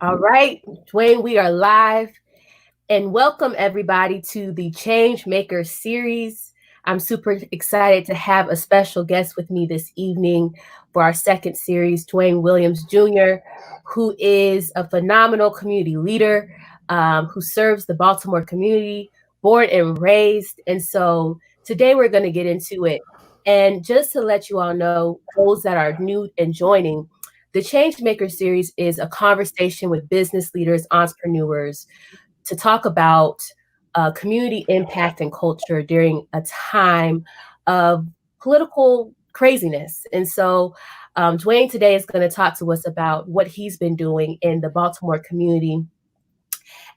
All right, Duane, we are live. And welcome everybody to the Change Maker series. I'm super excited to have a special guest with me this evening for our second series, Duane Williams Jr., who is a phenomenal community leader who serves the Baltimore community, born and raised. And so today we're going to get into it. And just to let you all know, those that are new and joining, the Changemaker series is a conversation with business leaders, entrepreneurs, to talk about community impact and culture during a time of political craziness. And so Duane today is going to talk to us about what he's been doing in the Baltimore community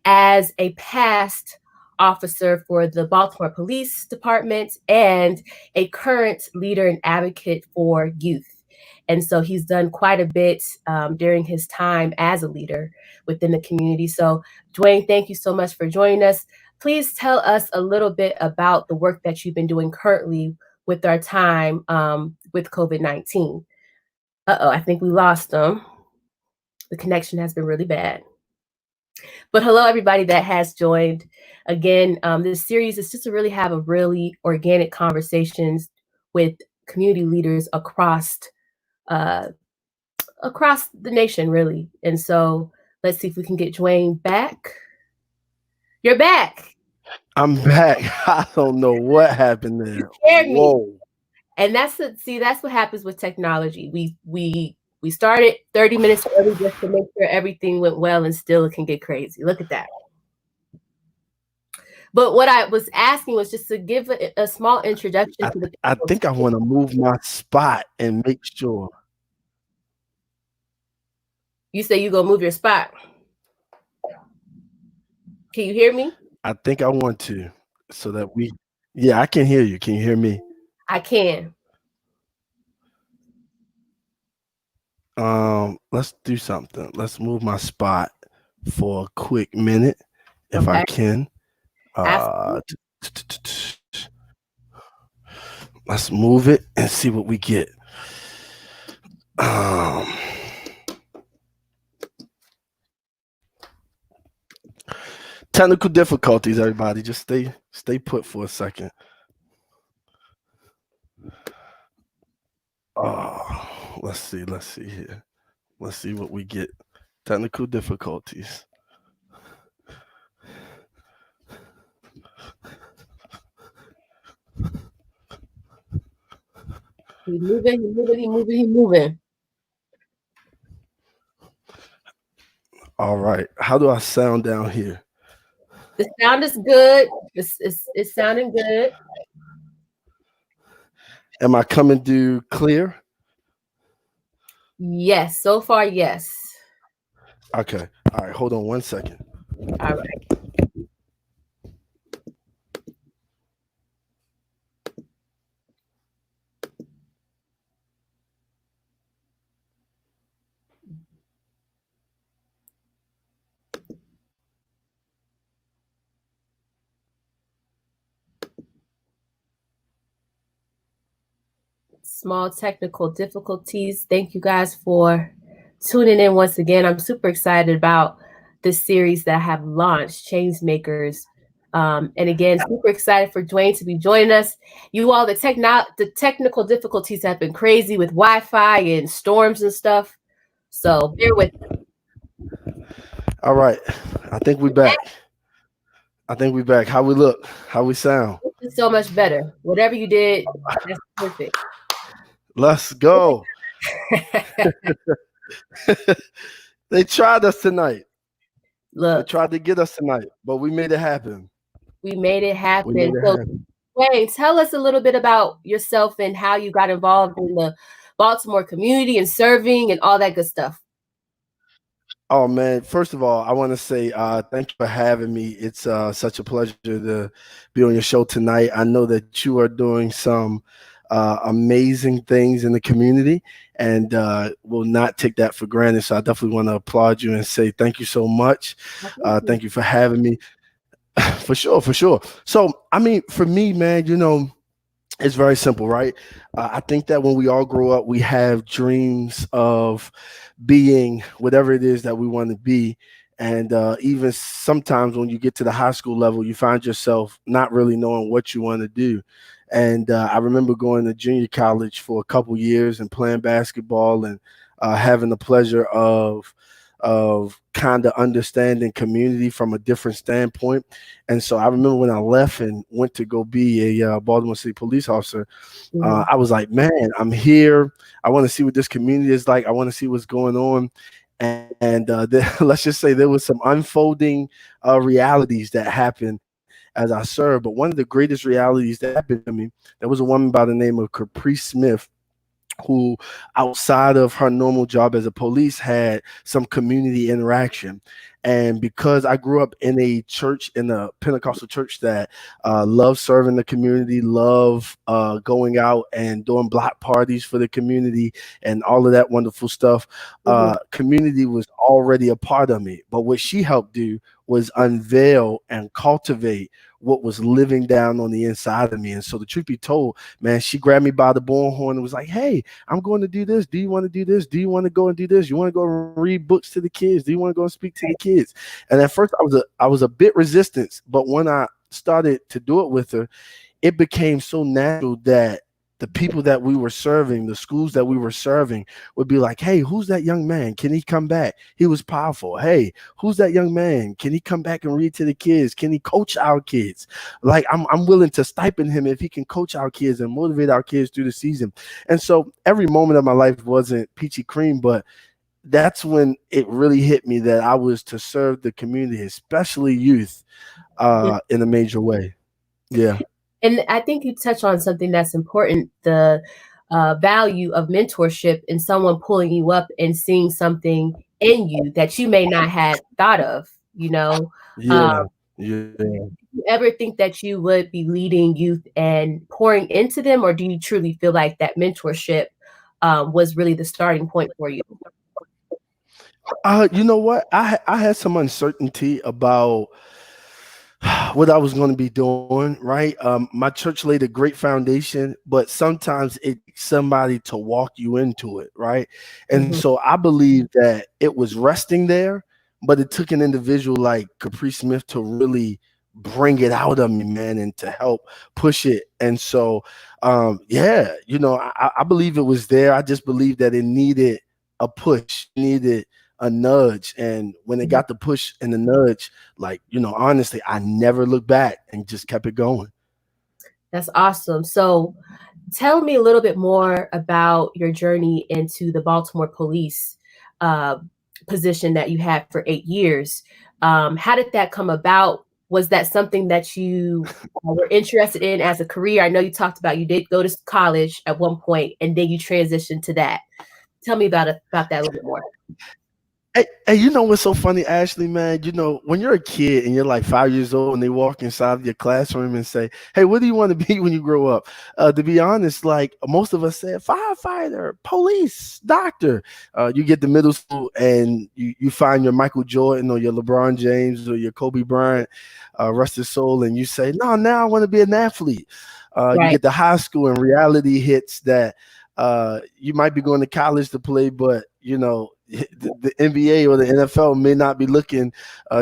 as a past officer for the Baltimore Police Department and a current leader and advocate for youth. And so he's done quite a bit during his time as a leader within the community. So, Duane, thank you so much for joining us. Please tell us a little bit about the work that you've been doing currently with our time with COVID-19. I think we lost him. The connection has been really bad. But hello, everybody that has joined. Again, this series is just to really have a really organic conversations with community leaders uh, across the nation, really. And so let's see if we can get Duane back. You're back. I'm back. I don't know what happened there. Whoa. And that's what happens with technology. We started 30 minutes early just to make sure everything went well, and still it can get crazy. Look at that. But what I was asking was just to give a small introduction to the people. I think I want to move my spot and make sure. You say you gonna move your spot. Can you hear me? I think I want to, so that I can hear you. Can you hear me? I can. Let's do something. Let's move my spot for a quick minute, if I can. Let's move it and see what we get. Technical difficulties, everybody. Just stay put for a second. Let's see here. Let's see what we get. Technical difficulties. He's moving. All right. How do I sound down here? The sound is good. It's sounding good. Am I coming through clear? Yes. So far, yes. Okay. All right. Hold on 1 second. All right. Small technical difficulties. Thank you guys for tuning in once again. I'm super excited about this series that I have launched, Change Makers. And again, super excited for Duane to be joining us. You all, the technical difficulties have been crazy with Wi-Fi and storms and stuff. So bear with me. All right. I think we're back. How we look? How we sound? This is so much better. Whatever you did, that's perfect. Let's go. They tried us tonight. Look, they tried to get us tonight, but we made it happen. We made it happen. Duane, tell us a little bit about yourself and how you got involved in the Baltimore community and serving and all that good stuff. Oh, man. First of all, I want to say thank you for having me. It's such a pleasure to be on your show tonight. I know that you are doing some amazing things in the community, and will not take that for granted. So I definitely want to applaud you and say thank you so much. Thank you for having me. For sure. So, I mean, for me, man, It's very simple, right? I think that when we all grow up, we have dreams of being whatever it is that we want to be. And even sometimes when you get to the high school level, you find yourself not really knowing what you want to do. And I remember going to junior college for a couple years and playing basketball and having the pleasure of kind of understanding community from a different standpoint. And so I remember when I left and went to go be a Baltimore City police officer, Mhm. I was like, man, I'm here. I want to see what this community is like. I want to see what's going on. And let's just say there was some unfolding realities that happened as I served. But one of the greatest realities that happened to me, there was a woman by the name of Caprice Smith who outside of her normal job as a police had some community interaction. And because I grew up in a church, in a Pentecostal church that loved serving the community, love going out and doing block parties for the community and all of that wonderful stuff, Mhm. community was already a part of me. But what she helped do was unveil and cultivate what was living down on the inside of me. And so the truth be told, man, she grabbed me by the bullhorn and was like, hey, I'm going to do this. Do you want to do this? Do you want to go and do this? You want to go read books to the kids? Do you want to go and speak to the kids? And at first I was a bit resistant, but when I started to do it with her, it became so natural that the people that we were serving, the schools that we were serving, would be like, hey, who's that young man? Can he come back? He was powerful. Hey, who's that young man? Can he come back and read to the kids? Can he coach our kids? Like, I'm willing to stipend him if he can coach our kids and motivate our kids through the season. And so every moment of my life wasn't peachy cream, but that's when it really hit me that I was to serve the community, especially youth, in a major way. Yeah. And I think you touch on something that's important, the value of mentorship and someone pulling you up and seeing something in you that you may not have thought of, you know. Um, Yeah. Yeah. you ever think that you would be leading youth and pouring into them, or do you truly feel like that mentorship was really the starting point for you? You know what? I had some uncertainty about what I was going to be doing, right? My church laid a great foundation, but sometimes it takes somebody to walk you into it, right? And Mhm. so I believe that it was resting there, but it took an individual like Capri Smith to really bring it out of me, man, and to help push it. And so, yeah, I believe it was there. I just believe that it needed a push, needed a nudge. And when it Mhm. got the push and the nudge, like, honestly, I never looked back and just kept it going. That's awesome. So, tell me a little bit more about your journey into the Baltimore police uh, position that you had for 8 years. How did that come about? Was that something that you were interested in as a career? I know you talked about you did go to college at one point, and then you transitioned to that. Tell me about that a little bit more. Hey, you know what's so funny, Ashley, man? When you're a kid and you're like 5 years old and they walk inside of your classroom and say, hey, what do you want to be when you grow up? To be honest, like most of us said, firefighter, police, doctor. You get to middle school and you find your Michael Jordan or your LeBron James or your Kobe Bryant, rest his soul, and you say, no, now I want to be an athlete. You Right. get to high school and reality hits that you might be going to college to play, but the NBA or the NFL may not be looking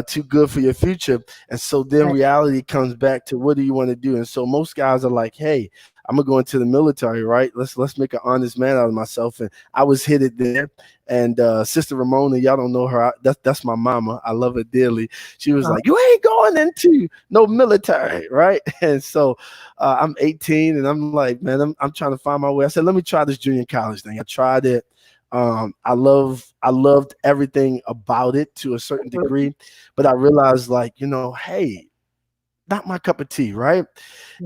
too good for your future. And so then Right. reality comes back to what do you want to do? And so most guys are like, hey, I'm gonna go into the military, right? Let's make an honest man out of myself. And I was headed there. And Sister Ramona, y'all don't know her. That's my mama. I love her dearly. She was Uh, like, "You ain't going into no military, right?" And so I'm 18, and I'm like, man, I'm trying to find my way. I said, let me try this junior college thing. I tried it. I loved everything about it to a certain degree, but I realized, like, hey, not my cup of tea, right?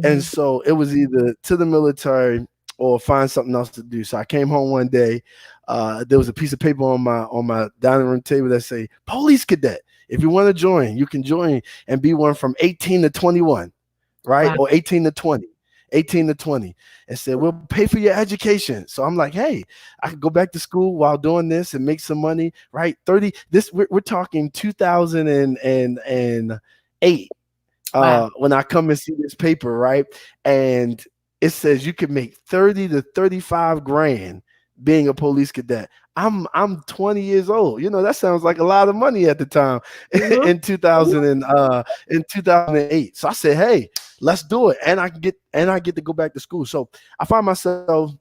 And mhm. so it was either to the military or find something else to do. So I came home one day. There was a piece of paper on my dining room table that say police cadet. If you want to join, you can join and be one from 18 to 21, right? Wow. Or 18 to 20. 18 to 20 and said, we'll pay for your education. So I'm like, hey, I could go back to school while doing this and make some money, right? 30, this we're talking 2008 Wow. when I come and see this paper, right? And it says you can make 30 to 35 grand being a police cadet. I'm 20 years old. That sounds like a lot of money at the time Mm-hmm. in 2000 and in 2008. So I said, hey, let's do it. And I get to go back to school. So I find myself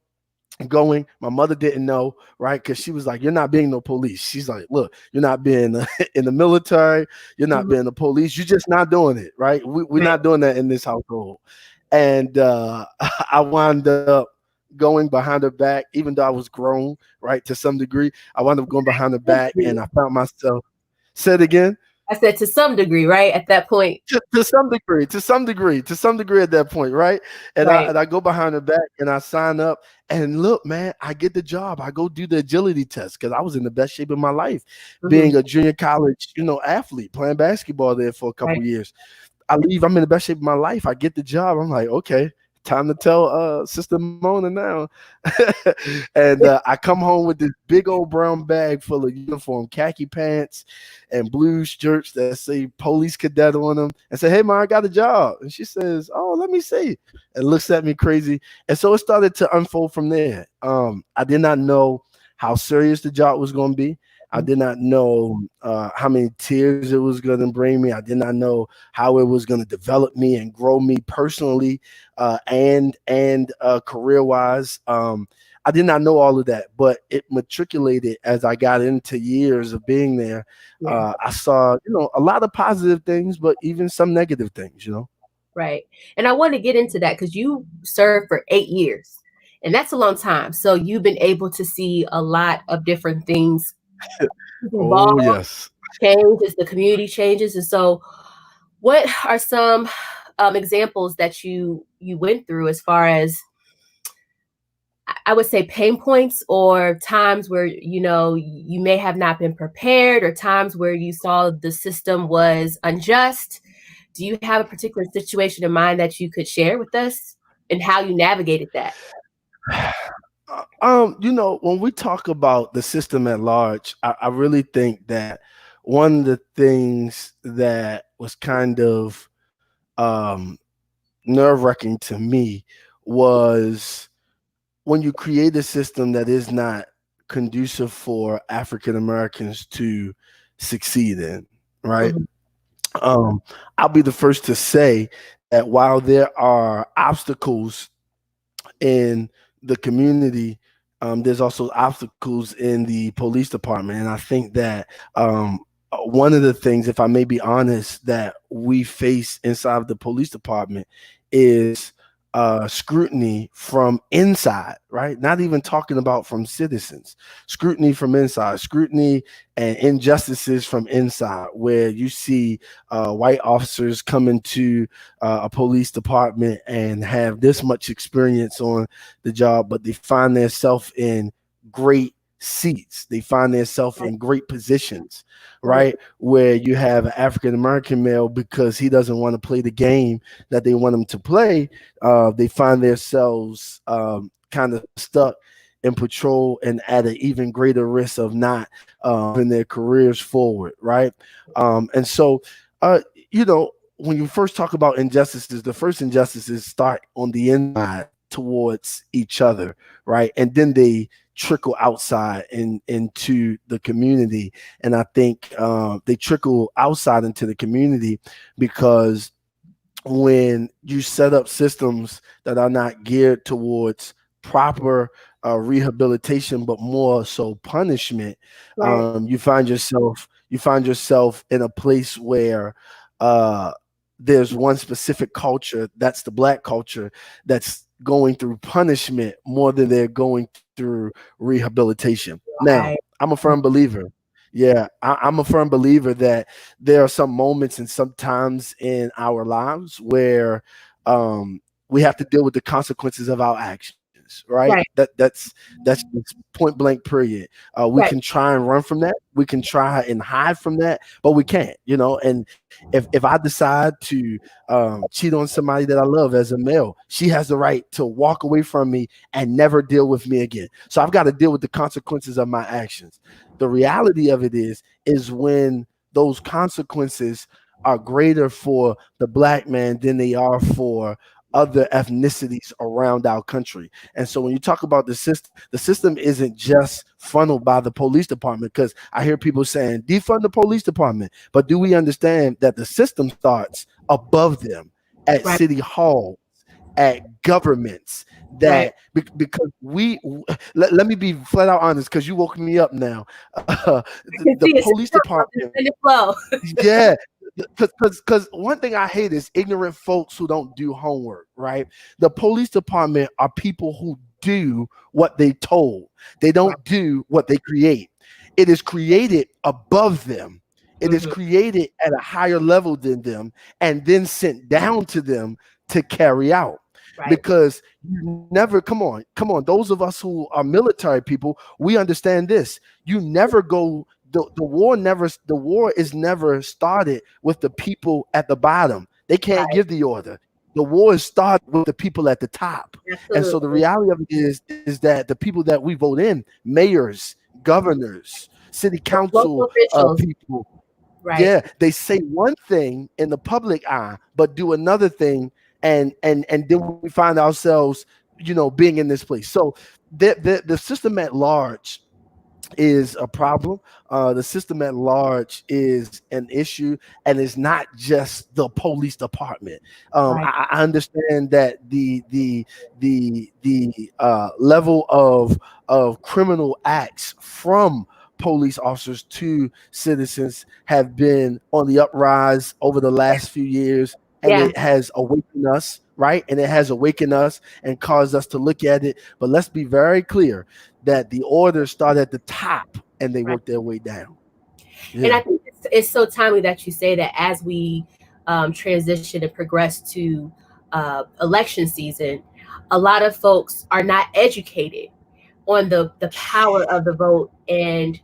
going. My mother didn't know, right? Because she was like, "You're not being no police." She's like, "Look, you're not being in the military. You're not Mm-hmm. being the police. You're just not doing it, right? We're Right. not doing that in this household." And I wound up going behind her back, even though I was grown, right, to some degree. I wound up going behind her back, and I found myself. Said again. I said to some degree, right? At that point. To some degree at that point, right? And I Right. and I go behind her back and I sign up. And look, man, I get the job. I go do the agility test because I was in the best shape of my life, Mm-hmm. being a junior college, athlete, playing basketball there for a couple Right. of years. I leave. I'm in the best shape of my life. I get the job. I'm like, okay, time to tell Sister Mona now. And I come home with this big old brown bag full of uniform, khaki pants, and blue shirts that say police cadet on them, and say, "Hey, Ma, I got a job." And she says, "Oh, let me see," and looks at me crazy. And so it started to unfold from there. I did not know how serious the job was going to be. I did not know how many tears it was going to bring me. I did not know how it was going to develop me and grow me personally and career wise. I did not know all of that, but it matriculated as I got into years of being there. Yeah. I saw, a lot of positive things, but even some negative things. Right. And I want to get into that because you served for 8 years, and that's a long time. So you've been able to see a lot of different things evolve, Oh, yes. change as the community changes. And so, what are some examples that you went through as far as, I would say, pain points or times where you may have not been prepared, or times where you saw the system was unjust? Do you have a particular situation in mind that you could share with us and how you navigated that? When we talk about the system at large, I really think that one of the things that was kind of um, nerve-wracking to me was when you create a system that is not conducive for African Americans to succeed in, right? Mhm. Um, I'll be the first to say that while there are obstacles in the community, there's also obstacles in the police department. And I think that one of the things, if I may be honest, that we face inside of the police department is scrutiny from inside, right? Not even talking about from citizens, scrutiny from inside, scrutiny and injustices from inside, where you see white officers come into a police department and have this much experience on the job, but they find themselves in great seats. They find themselves Right. in great positions, Right. right? Where you have an African American male, because he doesn't want to play the game that they want him to play, they find themselves kind of stuck in patrol and at an even greater risk of not moving their careers forward, right? And so, uh, when you first talk about injustices, the first injustices start on the inside towards each other, right? And then they trickle outside into the community. And I think they trickle outside into the community because when you set up systems that are not geared towards proper rehabilitation, but more so punishment, Right. you find yourself in a place where uh, there's one specific culture, that's the black culture, that's going through punishment more than they're going through rehabilitation. Now, Right. I'm a firm believer. Yeah, I'm a firm believer that there are some moments and some times in our lives where we have to deal with the consequences of our actions, right? Right. That's just point blank period. We Right. can try and run from that. We can try and hide from that, but we can't. And if I decide to cheat on somebody that I love as a male, she has the right to walk away from me and never deal with me again. So I've got to deal with the consequences of my actions. The reality of it is when those consequences are greater for the black man than they are for other ethnicities around our country. And so when you talk about the system isn't just funneled by the police department, because I hear people saying defund the police department. But do we understand that the system starts above them at Right. city hall, at governments, Right. that because let me be flat out honest, because you woke me up now. I can The see it. police department, Send it flow. yeah, because one thing I hate is ignorant folks who don't do homework, right? The police department are people who do what they told. They Right. don't do what they create. It is created above them. It is Hmm. created at a higher level than them and then sent down to them to carry out. Right. Because you never, come on, those of us who are military people, we understand this. You never go the war is never started with the people at the bottom. They can't Right. give the order. The war is started with the people at the top. And so the Absolutely. reality of it is that the people that we vote in, mayors, governors, city Local council officials. people, Right. yeah, they say one thing in the public eye, but do another thing, and then we find ourselves, being in this place. So the system at large is a problem. The system at large is an issue, and it's not just the police department. Right. I understand that the level of criminal acts from police officers to citizens have been on the uprise over the last few years, and Yeah. it has awakened us, right? And it has awakened us and caused us to look at it. But let's be very clear that the orders start at the top and they Right. work their way down. And I Yeah. think it's so timely that you say that as we transition and progress to election season, a lot of folks are not educated on the power of the vote and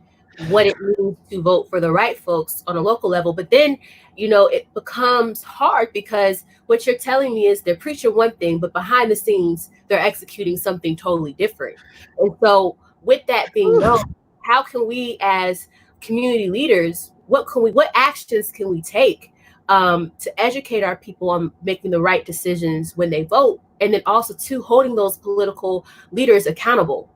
what it means to vote for the right folks on a local level. But then, it becomes hard because what you're telling me is they're preaching one thing, but behind the scenes, they're executing something totally different. And so, with that being known, how can we as community leaders, what actions can we take to educate our people on making the right decisions when they vote, and then also to holding those political leaders accountable?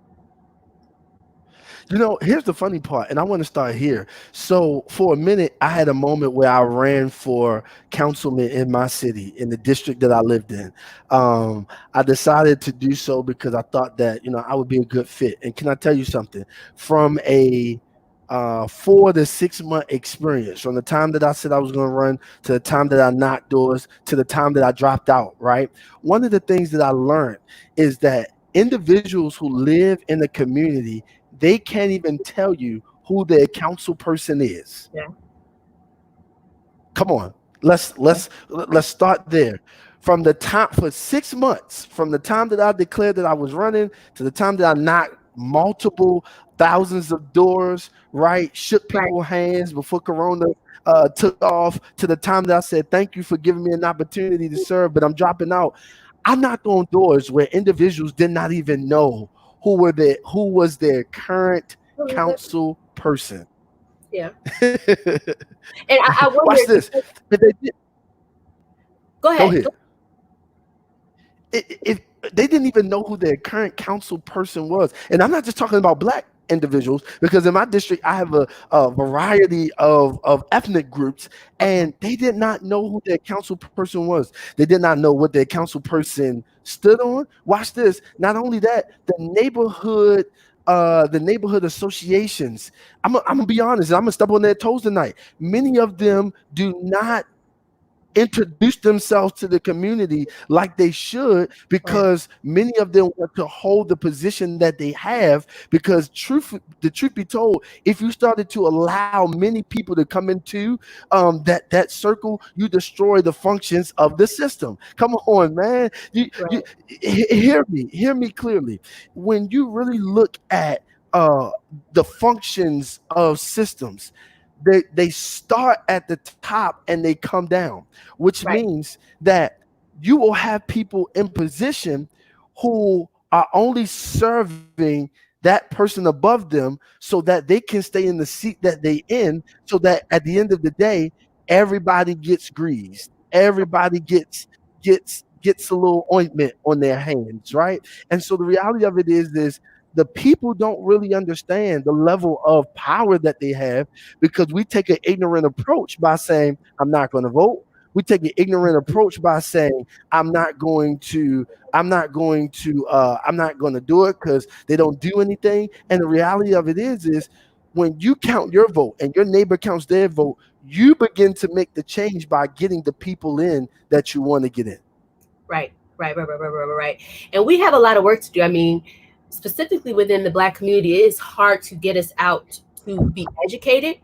Here's the funny part, and I want to start here. So, for a minute, I had a moment where I ran for councilman in my city, in the district that I lived in. I decided to do so because I thought that, I would be a good fit. And can I tell you something? From a 4 to 6 month experience, from the time that I said I was going to run to the time that I knocked doors to the time that I dropped out, right? One of the things that I learned is that individuals who live in the community, they can't even tell you who their council person is. Yeah. Come on, let's start there. From the time for 6 months, from the time that I declared that I was running to the time that I knocked multiple thousands of doors, right, shook Right. people's hands before Corona took off, to the time that I said thank you for giving me an opportunity to serve, but I'm dropping out. I knocked on doors where individuals did not even know who was their current council person. Yeah. And I Watch wonder, this. But go go ahead. ahead. If they didn't even know who their current council person was, and I'm not just talking about black individuals, because in my district I have a variety of ethnic groups, and they did not know who their council person was. They did not know what their council person stood on. Watch this. Not only that, the neighborhood associations. I'm gonna be honest, and I'm gonna step on their toes tonight. Many of them do not introduce themselves to the community like they should, Right. because many of them want to hold the position that they have, because the truth be told, if you started to allow many people to come into that circle, you destroy the functions of the system. Come on, man. Right. Hear me clearly. When you really look at uh the functions of systems, they start at the top and they come down, which Right. means that you will have people in position who are only serving that person above them so that they can stay in the seat that they in, so that at the end of the day, everybody gets greased, everybody gets gets a little ointment on their hands, right? And so the reality of it is the people don't really understand the level of power that they have because we take an ignorant approach by saying, I'm not going to vote. We take an ignorant approach by saying, I'm not going to, I'm not going to do it because they don't do anything. And the reality of it is when you count your vote and your neighbor counts their vote, you begin to make the change by getting the people in that you want to get in. Right. And we have a lot of work to do. I mean, specifically within the Black community, it is hard to get us out to be educated.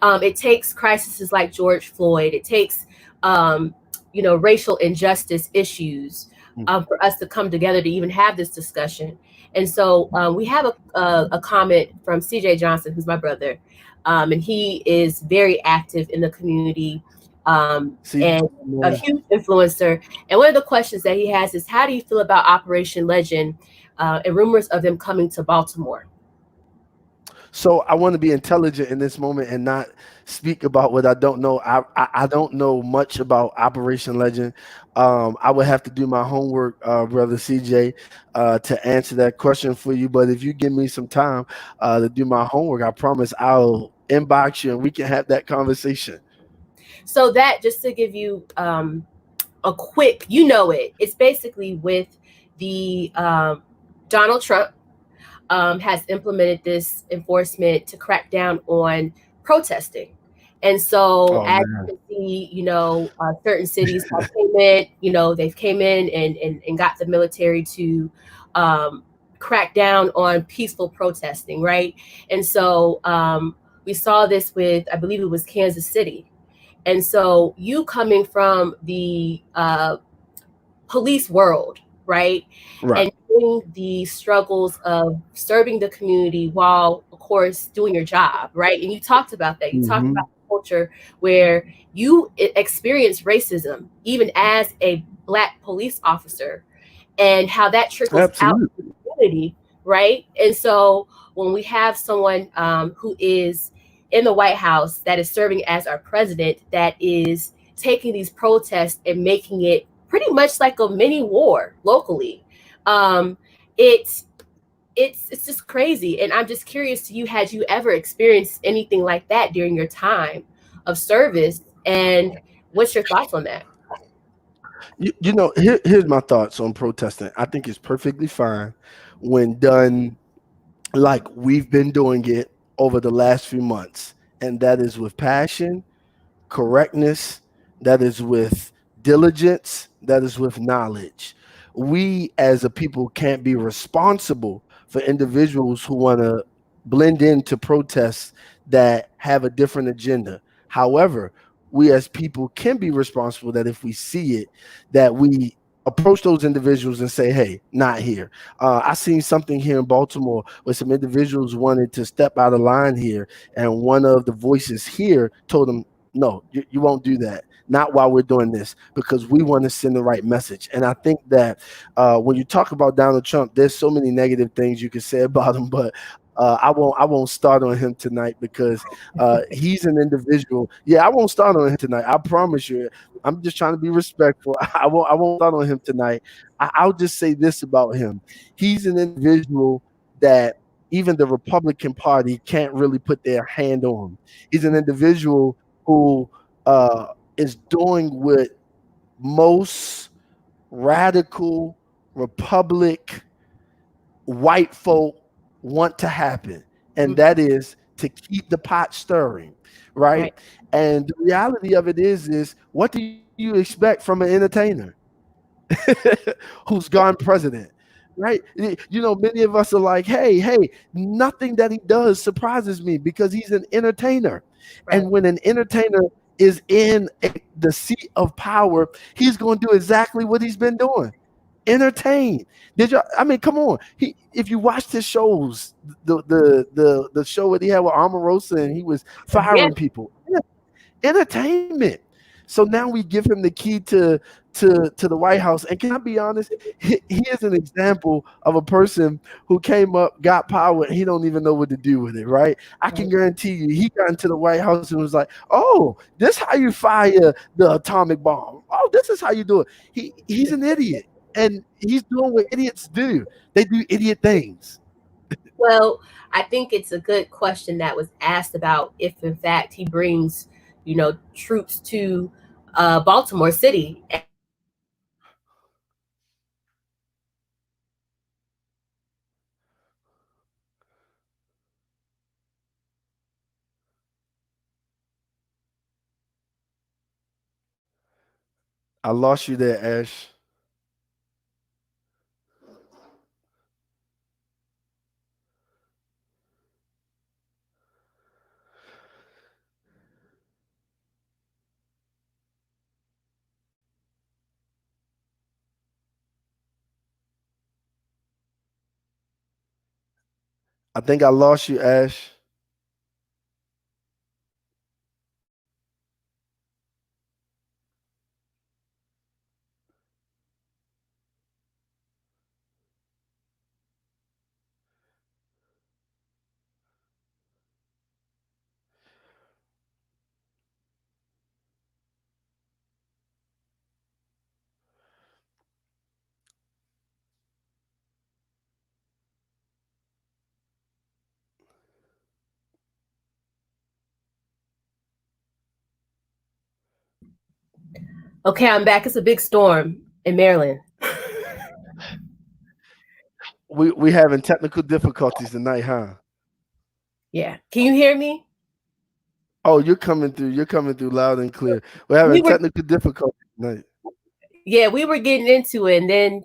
It takes crises like George Floyd. It takes, racial injustice issues for us to come together to even have this discussion. And so we have a comment from CJ Johnson, who's my brother, and he is very active in the community. And a huge influencer. And one of the questions that he has is, how do you feel about Operation Legend and rumors of them coming to Baltimore? So I want to be intelligent in this moment and not speak about what I don't know. I don't know much about Operation Legend. I would have to do my homework, brother CJ, to answer that question for you. But if you give me some time to do my homework, I promise I'll inbox you and we can have that conversation. So that, just to give you a quick, it's basically with the Donald Trump has implemented this enforcement to crack down on protesting. And so as you can see, certain cities have came in, they've came in and got the military to crack down on peaceful protesting, right? And so we saw this with, I believe it was Kansas City. And so you coming from the police world, right? And doing the struggles of serving the community while, of course, doing your job, right? And you talked about that. You talked about the culture where you experience racism, even as a Black police officer, and how that trickles out to the community, right? And so when we have someone who is in the White House that is serving as our president, that is taking these protests and making it pretty much like a mini war locally. It's just crazy. And I'm just curious to you, had you ever experienced anything like that during your time of service? And what's your thoughts on that? Here's my thoughts on protesting. I think it's perfectly fine when done like we've been doing it over the last few months, and that is with passion, correctness, that is with diligence, that is with knowledge. We as a people can't be responsible for individuals who want to blend into protests that have a different agenda. However, we as people can be responsible that if we see it, that we approach those individuals and say, hey, not here. I seen something here in Baltimore where some individuals wanted to step out of line here, and one of the voices here told them, no, you won't do that. Not while we're doing this, because we want to send the right message. And I think that when you talk about Donald Trump, there's so many negative things you can say about him, but I won't start on him tonight because he's an individual. Yeah, I won't start on him tonight. I promise you. I'm just trying to be respectful. I won't start on him tonight. I'll just say this about him. He's an individual that even the Republican Party can't really put their hand on. He's an individual who is doing what most radical Republic white folk want to happen, and that is to keep the pot stirring, right? And the reality of it is what do you expect from an entertainer who's gone president, right? Many of us are like, hey, nothing that he does surprises me because he's an entertainer. And when an entertainer is in the seat of power, he's going to do exactly what he's been doing. Entertain. Come on. If you watched his shows, the show that he had with Omarosa and he was firing people. Entertainment. So now we give him the key to the White House. And can I be honest? He is an example of a person who came up, got power, and he don't even know what to do with it, right? I can guarantee you he got into the White House and was like, oh, this how you fire the atomic bomb. Oh, this is how you do it. He's an idiot, and he's doing what idiots do. They do idiot things. Well, I think it's a good question that was asked about if, in fact, he brings, troops to Baltimore City. And I think the answer is yes. I lost you there, Ash. I think I lost you, Ash. Okay, I'm back. It's a big storm in Maryland. We having technical difficulties tonight, huh? Yeah. Can you hear me? Oh, you're coming through. You're coming through loud and clear. We're We having were, technical difficulties tonight. yeah, we were getting into it, and then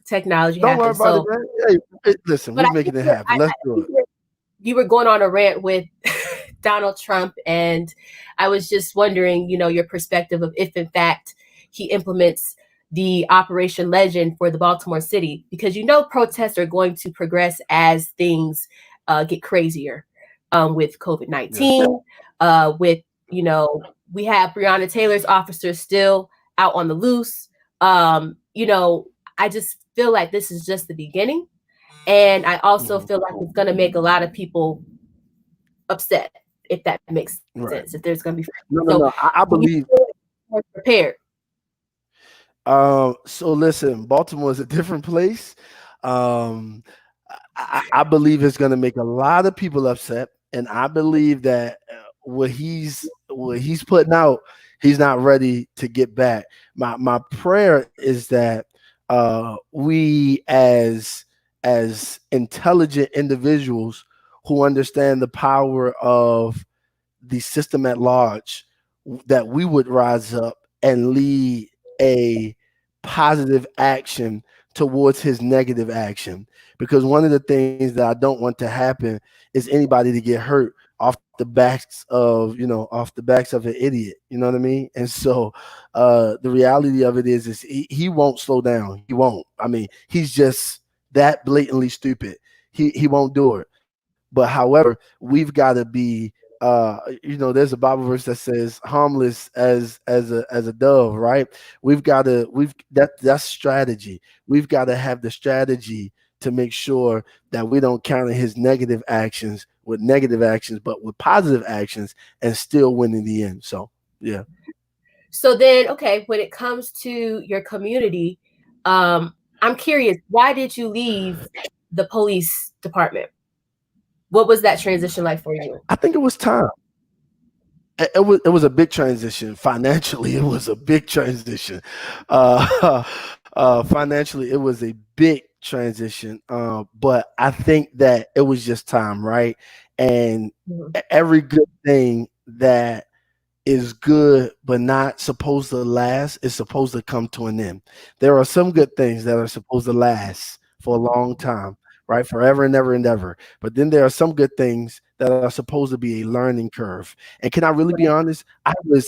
technology Don't worry happened. about it, So, man. Listen, but we're I think making it happen. Let's do it. you were going on a rant with Donald Trump, and I was just wondering, your perspective of if, in fact, he implements the Operation Legend for the Baltimore City, because protests are going to progress as things get crazier with COVID Yes. 19. With we have Breonna Taylor's officers still out on the loose. I just feel like this is just the beginning, and I also Mhm. feel like it's going to make a lot of people upset, if that makes sense. If Right. there's going to be No, so, no, no. do I you believe. feel more prepared? So listen, Baltimore is a different place. Um, I believe it's going to make a lot of people upset, and I believe that what he's putting out, he's not ready to get back. My prayer is that we as intelligent individuals who understand the power of the system at large, that we would rise up and lead a positive action towards his negative action. Because one of the things that I don't want to happen is anybody to get hurt off the backs of an idiot. You know what I mean? And so the reality of it is he won't slow down. He won't. I mean, he's just that blatantly stupid. He won't do it. But however, we've got to be there's a Bible verse that says harmless as a dove, right? That's strategy. We've got to have the strategy to make sure that we don't counter his negative actions with negative actions, but with positive actions, and still win in the end. So yeah. So then, okay, when it comes to your community, I'm curious, why did you leave the police department? What was that transition like for you? I think it was time. It was a big transition financially. It was a big transition. Financially, it was a big transition. But I think that it was just time, right? And Mhm. every good thing that is good but not supposed to last is supposed to come to an end. There are some good things that are supposed to last for a long time, right? Forever and ever and ever. But then there are some good things that are supposed to be a learning curve. And can I really be honest?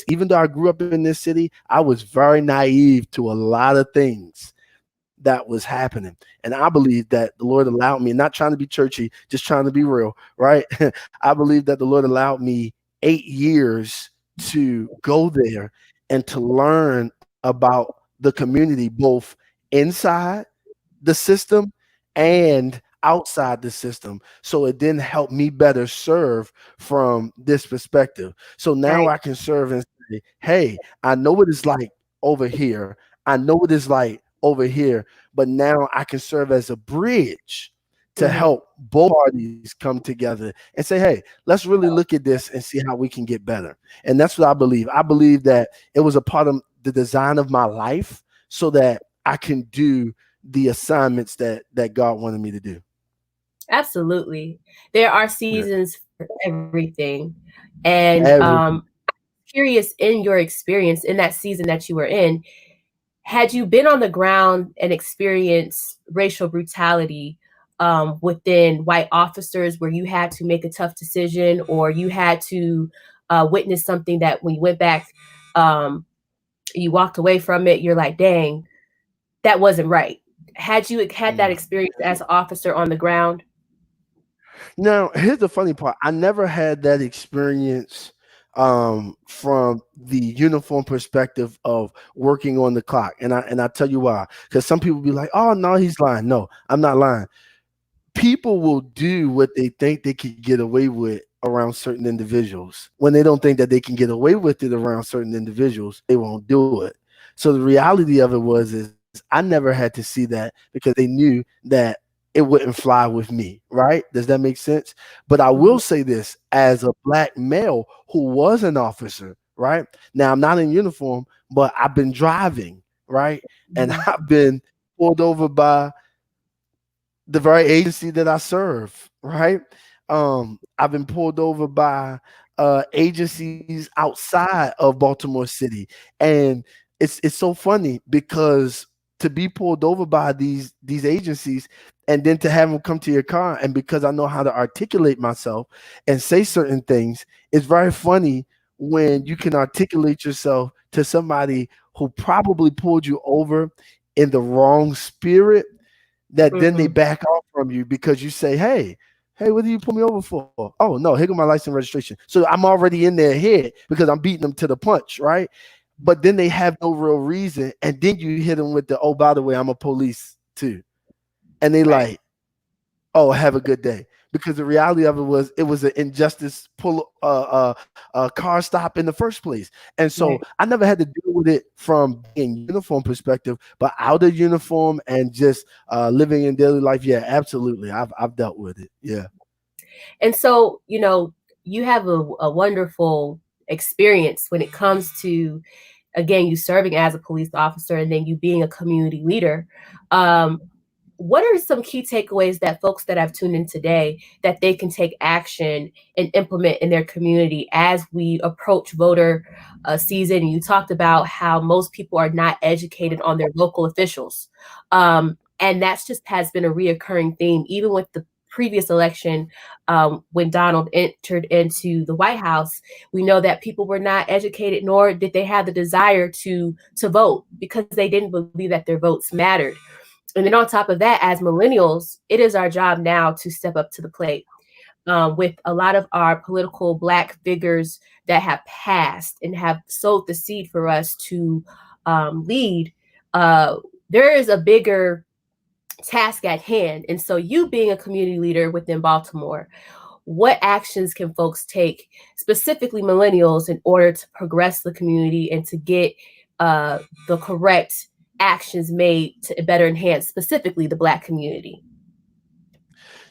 Even though I grew up in this city, I was very naive to a lot of things that was happening. And I believe that the Lord allowed me, not trying to be churchy, just trying to be real, right? I believe that the Lord allowed me 8 years to go there and to learn about the community, both inside the system and outside the system. So it didn't help me better serve from this perspective. So now Right. I can serve and say, hey, I know what it's like over here. I know what it's like over here, but now I can serve as a bridge to Mhm. help both parties come together and say, hey, let's really look at this and see how we can get better. And that's what I believe. I believe that it was a part of the design of my life so that I can do the assignments that God wanted me to do. Absolutely. There are Yeah. seasons for everything. And Everything. curious, in your experience in that season that you were in, had you been on the ground and experienced racial brutality within white officers where you had to make a tough decision, or you had to witness something that when you went back, um, you walked away from it, you're like, dang, that wasn't right. Had you had that Mm. experience as an officer on the ground? Now, here's the funny part. I never had that experience from the uniform perspective of working on the clock. And I tell you why. Because some people be like, oh no, he's lying. No, I'm not lying. People will do what they think they can get away with around certain individuals. When they don't think that they can get away with it around certain individuals, they won't do it. So the reality of it is I never had to see that because they knew that it wouldn't fly with me, right? Does that make sense? But I will Mhm. say this as a black male who was an officer, right? Now I'm not in uniform, but I've been driving, right? And Mhm. I've been pulled over by the very agency that I serve, right? I've been pulled over by agencies outside of Baltimore City, and it's so funny because to be pulled over by these agencies, and then to have them come to your car, and because I know how to articulate myself and say certain things, it's very funny when you can articulate yourself to somebody who probably pulled you over in the wrong spirit, that then they Mhm. back off from you because you say, hey, what did you pull me over for? Oh no, here go my license registration. So I'm already in their head because I'm beating them to the punch, right? But then they have no real reason, and then you hit them with the, oh, by the way, I'm a police too. And they Right. like, oh, have a good day. Because the reality of it was an injustice pull car stop in the first place. And so Right. I never had to deal with it from being uniform perspective, but out of uniform and just living in daily life. Yeah, absolutely. I've dealt with it. Yeah. And so, you have a wonderful experience when it comes to, again, you serving as a police officer and then you being a community leader. Um, what are some key takeaways that folks that have tuned in today that they can take action and implement in their community as we approach voter season? And you talked about how most people are not educated on their local officials. And that's just has been a reoccurring theme, even with the previous election. When Donald entered into the White House, we know that people were not educated, nor did they have the desire to vote because they didn't believe that their votes mattered. And then on top of that, as millennials, it is our job now to step up to the plate. With a lot of our political Black figures that have passed and have sowed the seed for us to lead, uh, there is a bigger task at hand. And so, you being a community leader within Baltimore, what actions can folks take, specifically millennials, in order to progress the community and to get uh, the correct actions made to better enhance specifically the Black community?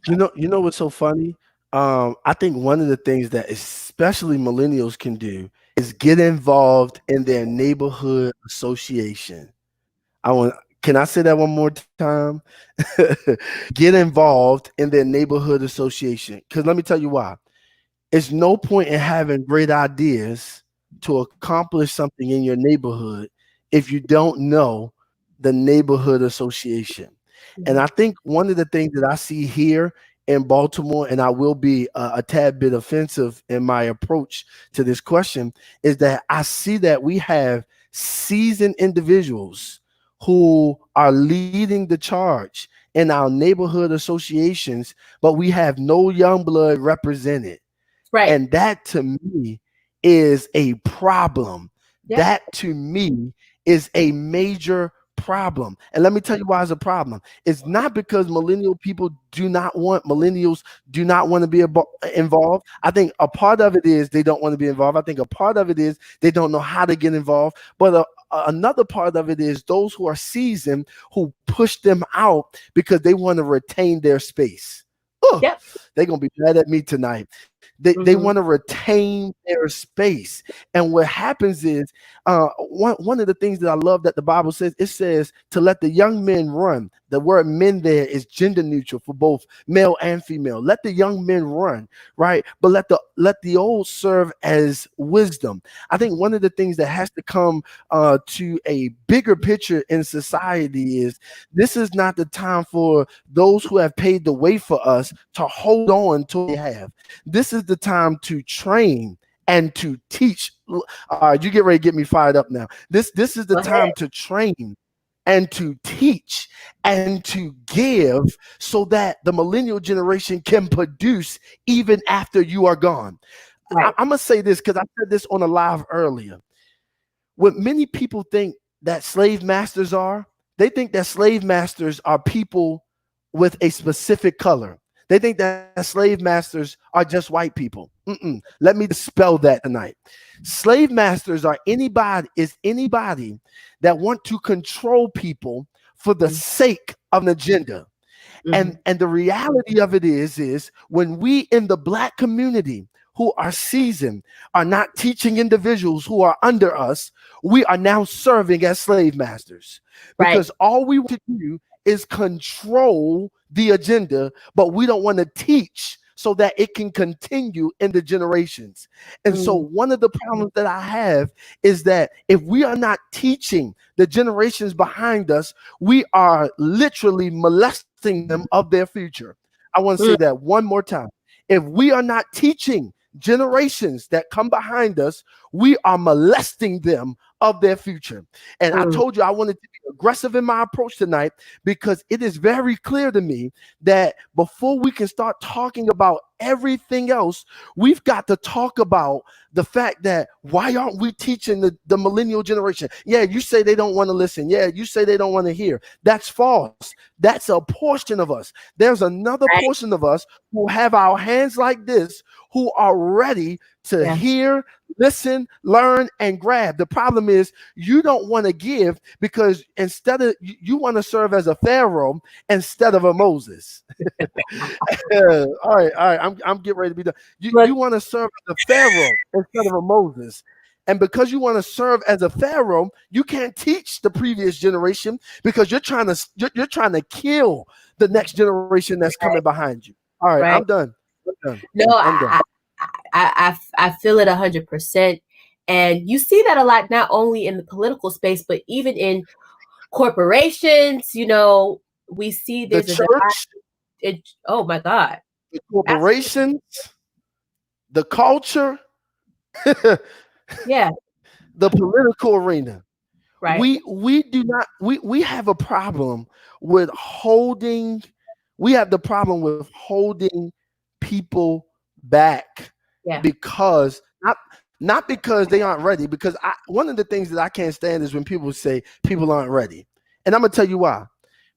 You know what's so funny? I think one of the things that especially millennials can do is get involved in their neighborhood association. I want Can I say that one more time? Get involved in their neighborhood association. Because let me tell you why. It's no point in having great ideas to accomplish something in your neighborhood if you don't know the neighborhood association. And Mhm. I think one of the things that I see here in Baltimore, and I will be a tad bit offensive in my approach to this question, is that I see that we have seasoned individuals who are leading the charge in our neighborhood associations, but we have no young blood represented. Right. And that to me is a problem. Yep. That to me is a major problem. And let me tell you why it's a problem. It's not because millennials do not want to be involved. I think a part of it is they don't want to be involved. I think a part of it is they don't know how to get involved. But another part of it is those who are seasoned who push them out because they want to retain their space. Oh, Yep. they're gonna be mad at me tonight. They Mm-hmm. want to retain their space. And what happens is one of the things that I love that the Bible says, it says to let the young men run. The word men there is gender neutral for both male and female. Let the young men run, right? But let the old serve as wisdom. I think one of the things that has to come to a bigger picture in society is this is not the time for those who have paid the way for us to hold on to what they have. This is the time to train and to teach. You get ready to get me fired up now. This is the Go time ahead. to train and to teach and to give so that the millennial generation can produce even after you are gone. Right. I'm going to say this because I said this on a live earlier. What many people think that slave masters are, they think that slave masters are people with a specific color. They think that slave masters are just white people. Let me dispel that tonight. Slave masters are anybody that want to control people for the sake of an agenda. Mm-hmm. And the reality of it is when we in the Black community who are seasoned are not teaching individuals who are under us, we are now serving as slave masters Right. because all we want to do is control the agenda, but we don't want to teach so that it can continue in the generations. And so one of the problems that I have is that if we are not teaching the generations behind us, we are literally molesting them of their future. I want to say that one more time. If we are not teaching generations that come behind us, we are molesting them of their future. And I told you I wanted to be aggressive in my approach tonight because it is very clear to me that before we can start talking about everything else, we've got to talk about the fact that why aren't we teaching the millennial generation? Yeah, you say they don't want to listen. Yeah, you say they don't want to hear. That's false. That's a portion of us. There's another portion of us who have our hands like this, who are ready to hear, listen, learn, and grab. The problem is you don't want to give because instead of you want to serve as a Pharaoh instead of a Moses. All right. I'm getting ready to be done. You want to serve as a Pharaoh instead of a Moses. And because you want to serve as a Pharaoh, you can't teach the previous generation because you're trying to kill the next generation that's coming behind you. All right, I'm done. No, I feel it 100%. And you see that a lot, not only in the political space, but even in corporations. We see there's the a church. oh my God. The corporations, the culture, yeah, the political arena. Right. We do not we have a problem with holding people back because not because they aren't ready, because one of the things that I can't stand is when people say people aren't ready. And I'm gonna tell you why.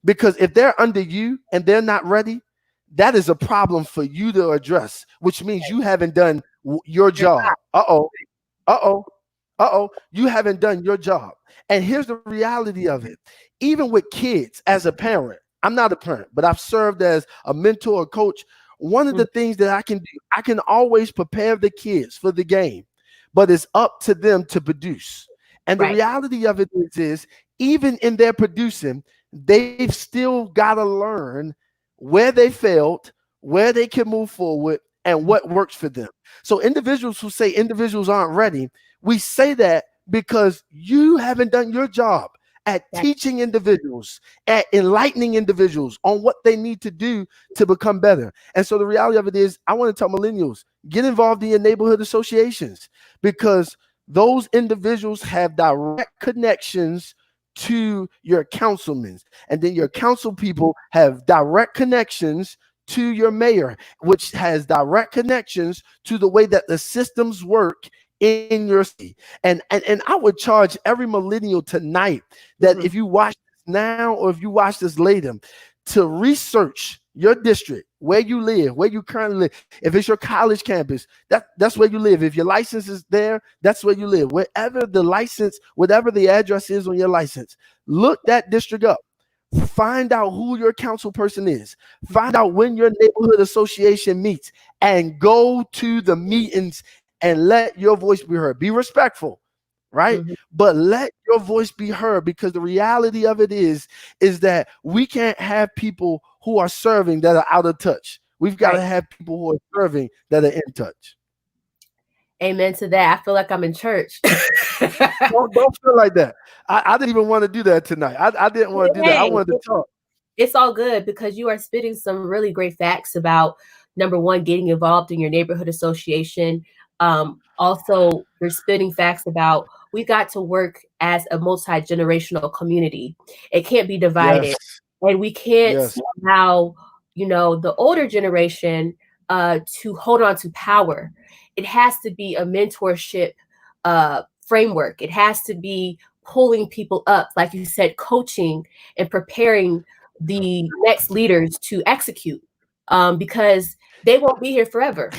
Because if they're under you and they're not ready, that is a problem for you to address, which means you haven't done your job. You haven't done your job. And here's the reality of it. Even with kids, as a parent, I'm not a parent, but I've served as a mentor, a coach. One of the things that I can do, I can always prepare the kids for the game, but it's up to them to produce. And the reality of it is even in their producing, they've still got to learn where they failed, where they can move forward, and what works for them. So individuals who say individuals aren't ready, we say that because you haven't done your job at teaching individuals, at enlightening individuals on what they need to do to become better. And so the reality of it is, I want to tell millennials, get involved in your neighborhood associations, because those individuals have direct connections to your councilmen, and then your council people have direct connections to your mayor, which has direct connections to the way that the systems work in your city. And I would charge every millennial tonight that if you watch this now or if you watch this later, to research your district, where you live, where you currently live. If it's your college campus, that's where you live. If your license is there, that's where you live. Wherever the license, whatever the address is on your license, look that district up. Find out who your council person is. Find out when your neighborhood association meets and go to the meetings and let your voice be heard. Be respectful, right? Mhm. But let your voice be heard, because the reality of it is that we can't have people who are serving that are out of touch. We've got to Right. have people who are serving that are in touch. Amen to that. I feel like I'm in church. Don't feel like that. I didn't even want to do that tonight. I didn't want to do that. I Hey, wanted to talk. it's all good because you are spitting some really great facts about, number one, getting involved in your neighborhood association. Also, you're spitting facts about we got to work as a multi-generational community. It can't be divided, Yes. and we can't Yes. allow, the older generation to hold on to power. It has to be a mentorship framework. It has to be pulling people up, like you said, coaching and preparing the next leaders to execute, because they won't be here forever.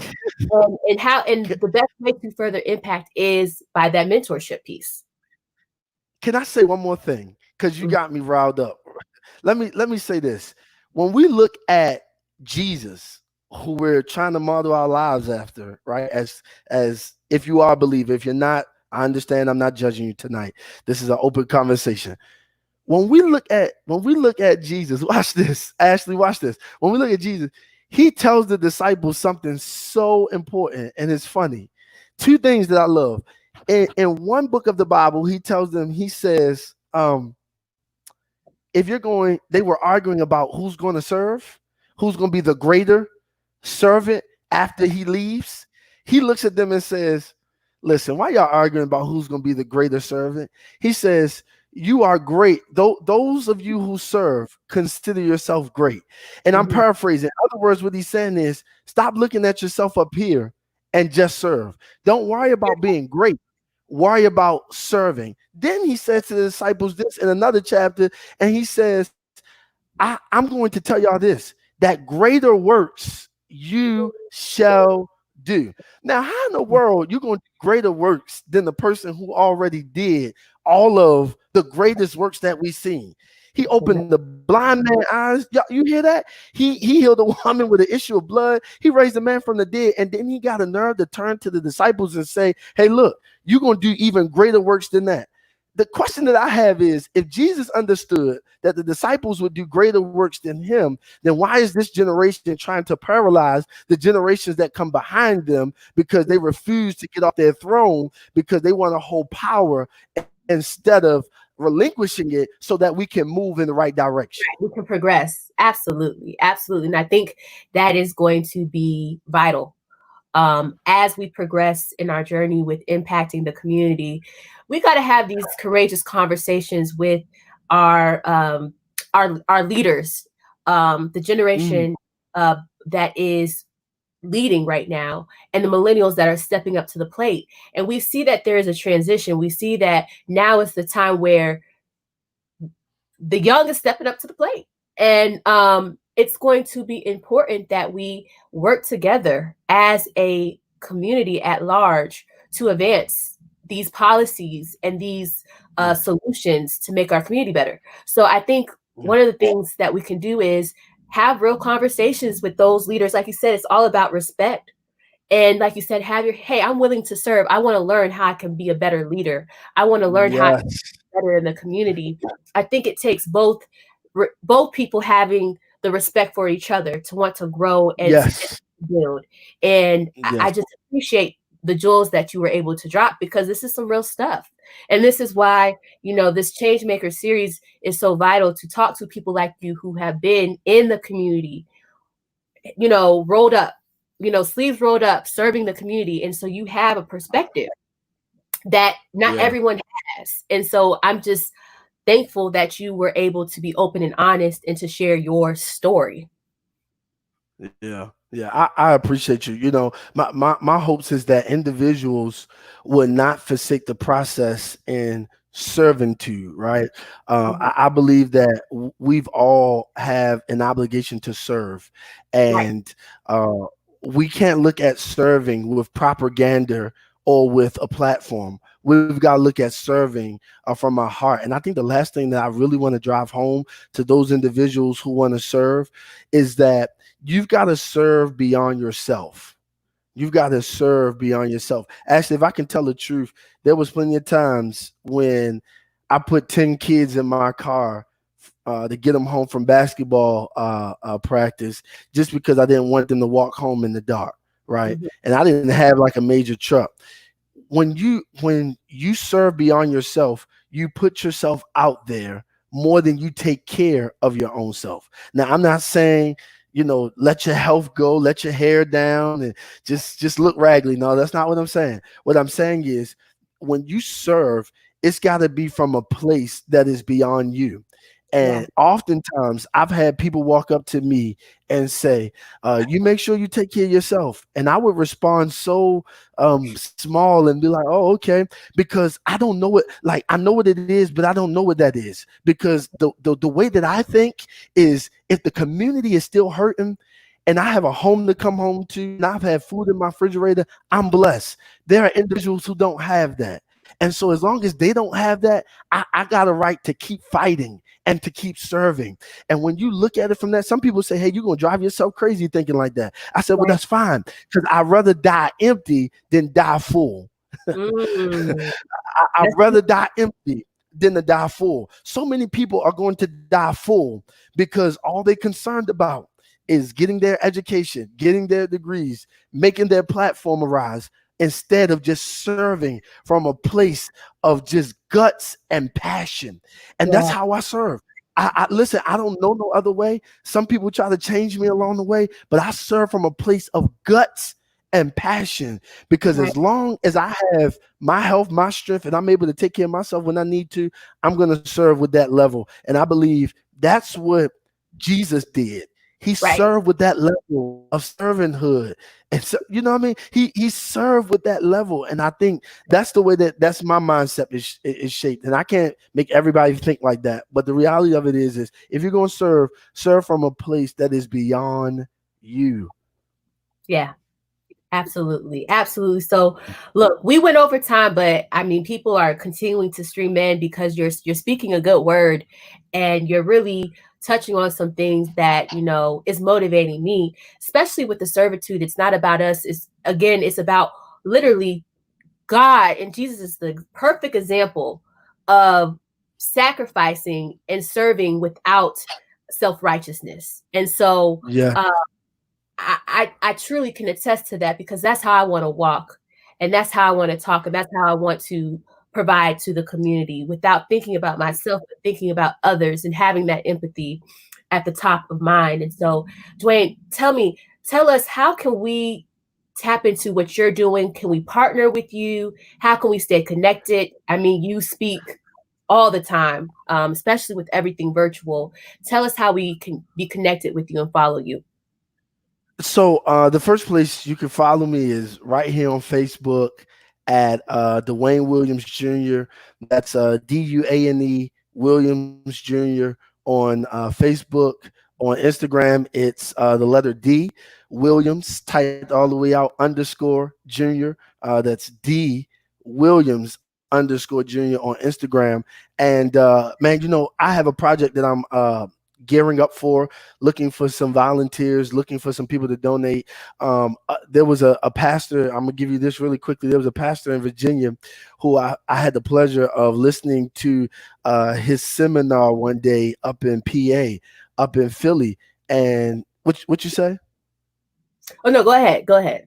And the best way to further impact is by that mentorship piece. Can I say one more thing? Because you Mm. got me riled up. Let me say this. When we look at Jesus, who we're trying to model our lives after, right? As if you are a believer, if you're not, I understand. I'm not judging you tonight. This is an open conversation. When we look at Jesus, watch this. Ashley, watch this. When we look at Jesus, he tells the disciples something so important, and it's funny. Two things that I love. In one book of the Bible, he tells them, he says, if you're going, they were arguing about who's going to serve, who's going to be the greater servant after he leaves. He looks at them and says, listen, why y'all arguing about who's going to be the greater servant? He says, you are great. Those of you who serve, consider yourself great. And I'm Mhm. paraphrasing. In other words, what he's saying is, stop looking at yourself up here and just serve. Don't worry about being great. Worry about serving. Then he says to the disciples this in another chapter, and he says, I'm going to tell y'all this, that greater works you shall do. Now, how in the world you going to do greater works than the person who already did all of the greatest works that we've seen? He opened the blind man's eyes. You hear that? He healed a woman with an issue of blood. He raised a man from the dead, and then he got a nerve to turn to the disciples and say, hey, look, you're going to do even greater works than that. The question that I have is, if Jesus understood that the disciples would do greater works than him, then why is this generation trying to paralyze the generations that come behind them because they refuse to get off their throne because they want to hold power instead of relinquishing it so that we can move in the right direction? We can progress. Absolutely. Absolutely. And I think that is going to be vital. As we progress in our journey with impacting the community, we got to have these courageous conversations with our our leaders, the Mm, generation that is leading right now, and the millennials that are stepping up to the plate. And we see that there is a transition. We see that now is the time where the young is stepping up to the plate. And it's going to be important that we work together as a community at large to advance these policies and these yeah, solutions to make our community better. So I think yeah, one of the things that we can do is have real conversations with those leaders. Like you said, it's all about respect. And like you said, have your, hey, I'm willing to serve. I want to learn how I can be a better leader. I want to learn how yes, better in the community. I think it takes both people having the respect for each other to want to grow and to yes, build. And I yes, just appreciate the jewels that you were able to drop, because this is some real stuff. And this is why, this Changemaker series is so vital, to talk to people like you who have been in the community, rolled up, sleeves rolled up, serving the community. And so you have a perspective that not yeah. everyone has. And so I'm just thankful that you were able to be open and honest and to share your story. Yeah, yeah, I appreciate you. My hopes is that individuals would not forsake the process and servitude, right? Mhm. I believe that we've all have an obligation to serve, Right. and uh, we can't look at serving with propaganda or with a platform. We've got to look at serving from our heart. And I think the last thing that I really want to drive home to those individuals who want to serve is that you've got to serve beyond yourself. You've got to serve beyond yourself. Actually, if I can tell the truth, there was plenty of times when I put 10 kids in my car to get them home from basketball practice just because I didn't want them to walk home in the dark, right? Mhm. And I didn't have like a major truck. When you serve beyond yourself, you put yourself out there more than you take care of your own self. Now, I'm not saying, let your health go, let your hair down, and just look raggedy. No, that's not what I'm saying. What I'm saying is, when you serve, it's got to be from a place that is beyond you. Yeah. And oftentimes, I've had people walk up to me and say, "You make sure you take care of yourself." And I would respond so small and be like, "Oh, okay," because I don't know what, like, I know what it is, but I don't know what that is, because the way that I think is, if the community is still hurting and I have a home to come home to and I've had food in my refrigerator, I'm blessed. There are individuals who don't have that. And so as long as they don't have that, I got a right to keep fighting and to keep serving. And when you look at it from that, some people say, "Hey, you're gonna drive yourself crazy thinking like that." I said, "Well, Right. that's fine, because I'd rather die empty than die full." Mm. I'd That's rather die empty than to die full. So many people are going to die full because all they're concerned about is getting their education, getting their degrees, making their platform arise, instead of just serving from a place of just guts and passion. And that's yeah. how I serve. I listen, I don't know no other way. Some people try to change me along the way, but I serve from a place of guts and passion, because Right. as long as I have my health, my strength, and I'm able to take care of myself when I need to, I'm going to serve with that level. And I believe that's what Jesus did. He Right. served with that level of servanthood. And so, you know what I mean? He served with that level. And I think that's the way that's my mindset is shaped. And I can't make everybody think like that. But the reality of it is if you're going to serve from a place that is beyond you. Yeah. Absolutely. Absolutely. So, look, we went over time, but I mean, people are continuing to stream in because you're speaking a good word, and you're really touching on some things that, is motivating me, especially with the servitude. It's not about us. It's about literally God, and Jesus is the perfect example of sacrificing and serving without self-righteousness. And so, Yeah. uh, I truly can attest to that, because that's how I want to walk, and that's how I want to talk, and that's how I want to provide to the community without thinking about myself, but thinking about others and having that empathy at the top of mind. And so, Duane, tell us, how can we tap into what you're doing? Can we partner with you? How can we stay connected? I mean, you speak all the time, especially with everything virtual. Tell us how we can be connected with you and follow you. So the first place you can follow me is right here on Facebook at Duane Williams Jr. That's Duane Williams Jr. on Facebook. On Instagram, it's the letter D Williams typed all the way out underscore Jr. That's D Williams underscore Jr. on Instagram. And man, I have a project that I'm gearing up for, looking for some volunteers, looking for some people to donate. There was a pastor, I'm gonna give you this really quickly. There was a pastor in Virginia who I had the pleasure of listening to his seminar one day up in PA, up in Philly. And what you say? Oh no, go ahead. Go ahead.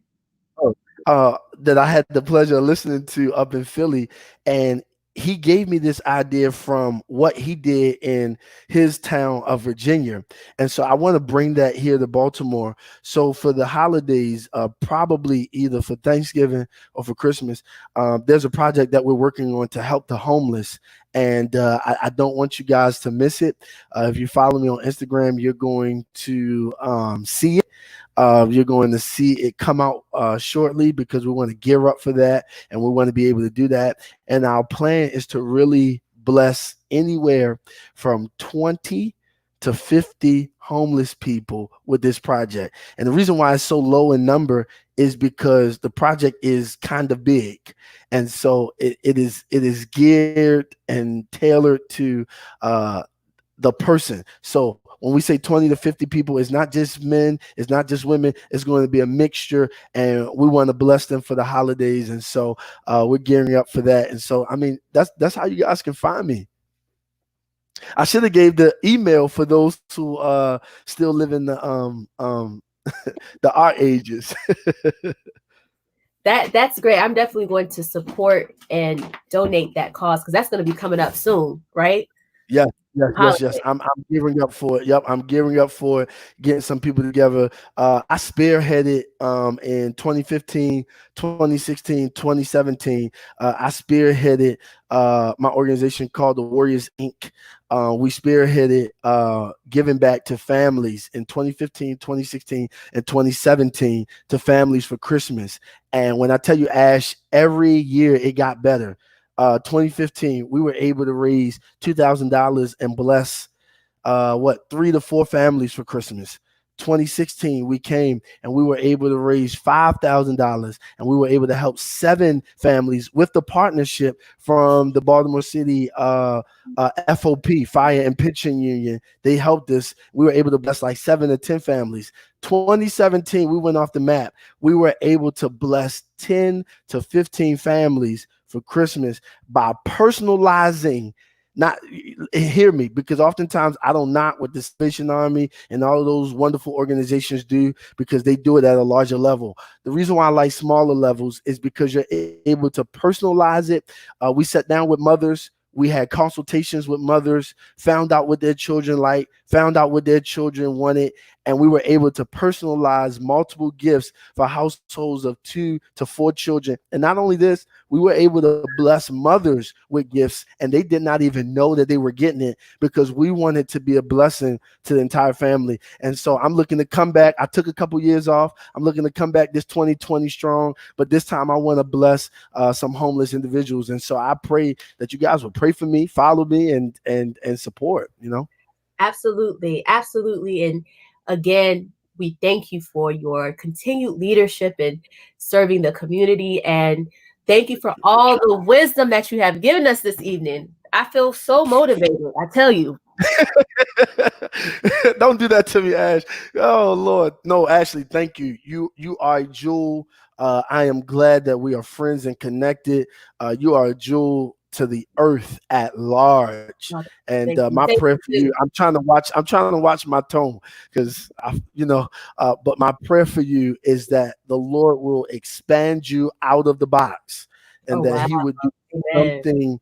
Oh, that I had the pleasure of listening to up in Philly, and he gave me this idea from what he did in his town of Virginia, and so I want to bring that here to Baltimore. So for the holidays, probably either for Thanksgiving or for Christmas, there's a project that we're working on to help the homeless. and I don't want you guys to miss it. If you follow me on Instagram, you're going to see it. You're going to see it come out shortly, because we want to gear up for that, and we want to be able to do that. And our plan is to really bless anywhere from 20 to 50 homeless people with this project. And the reason why it's so low in number is because the project is kind of big. And so it is geared and tailored to the person. So when we say 20 to 50 people, it's not just men, it's not just women, it's going to be a mixture, and we want to bless them for the holidays. And so we're gearing up for that. And so, I mean, that's how you guys can find me. I should have gave the email for those who still live in the the art ages. That's great. I'm definitely going to support and donate that cause, because that's going to be coming up soon, right? Yes, yes, yes, yes. Holiday. I'm gearing up for it. Yep, I'm gearing up for it, getting some people together. I spearheaded in 2015, 2016, 2017. I spearheaded my organization called the Warriors Inc. We spearheaded giving back to families in 2015, 2016, and 2017 to families for Christmas. And when I tell you, Ash, every year it got better. 2015, we were able to raise $2,000 and bless 3 to 4 families for Christmas. 2016, we came and we were able to raise $5,000, and we were able to help 7 families with the partnership from the Baltimore City FOP, Fire and Pitching Union. They helped us. We were able to bless like 7 to 10 families. 2017, we went off the map. We were able to bless 10 to 15 families for Christmas by personalizing. Not hear me, because oftentimes I don't knock what the Salvation Army and all of those wonderful organizations do, because they do it at a larger level. The reason why I like smaller levels is because you're able to personalize it. We sat down with mothers. We had consultations with mothers, found out what their children like, found out what their children wanted, and we were able to personalize multiple gifts for households of 2 to 4 children. And not only this, we were able to bless mothers with gifts, and they did not even know that they were getting it, because we wanted to be a blessing to the entire family. And so I'm looking to come back. I took a couple years off. I'm looking to come back this 2020 strong, but this time I want to bless some homeless individuals. And so I pray that you guys will pray for me, follow me, and support, you know. Absolutely. Absolutely. And again, we thank you for your continued leadership and serving the community. And thank you for all the wisdom that you have given us this evening. I feel so motivated, I tell you. Don't do that to me, Ash. Oh Lord, no, Ashley, thank you. You are a jewel. I am glad that we are friends and connected. You are a jewel to the earth at large. And Thank you. my Thank prayer for you. you, I'm trying to watch my tone, because but my prayer for you is that the Lord will expand you out of the box, Oh, and that wow. He would do Amen. something.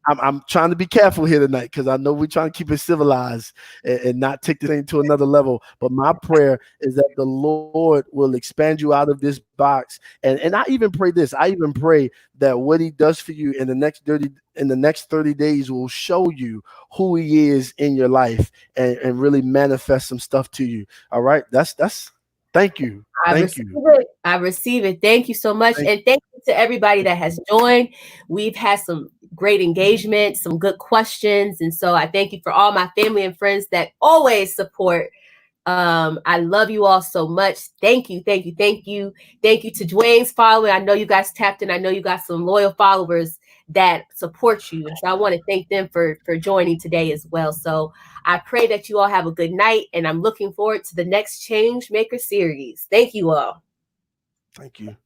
I'm trying to be careful here tonight, because I know we're trying to keep it civilized and not take this thing to another level. But my prayer is that the Lord will expand you out of this box. And I even pray this. I even pray that what He does for you in the next 30 days will show you who He is in your life, and really manifest some stuff to you. All right. That's thank you. I Thank receive you. it. I receive it. Thank you so much. Thank And thank you to everybody that has joined. We've had some great engagement, some good questions. And so I thank you for all my family and friends that always support. I love you all so much. Thank you. Thank you. Thank you. Thank you to Duane's following. I know you guys tapped in. I know you got some loyal followers that support you. And so I want to thank them for joining today as well. So I pray that you all have a good night, and I'm looking forward to the next Change Maker series. Thank you all. Thank you.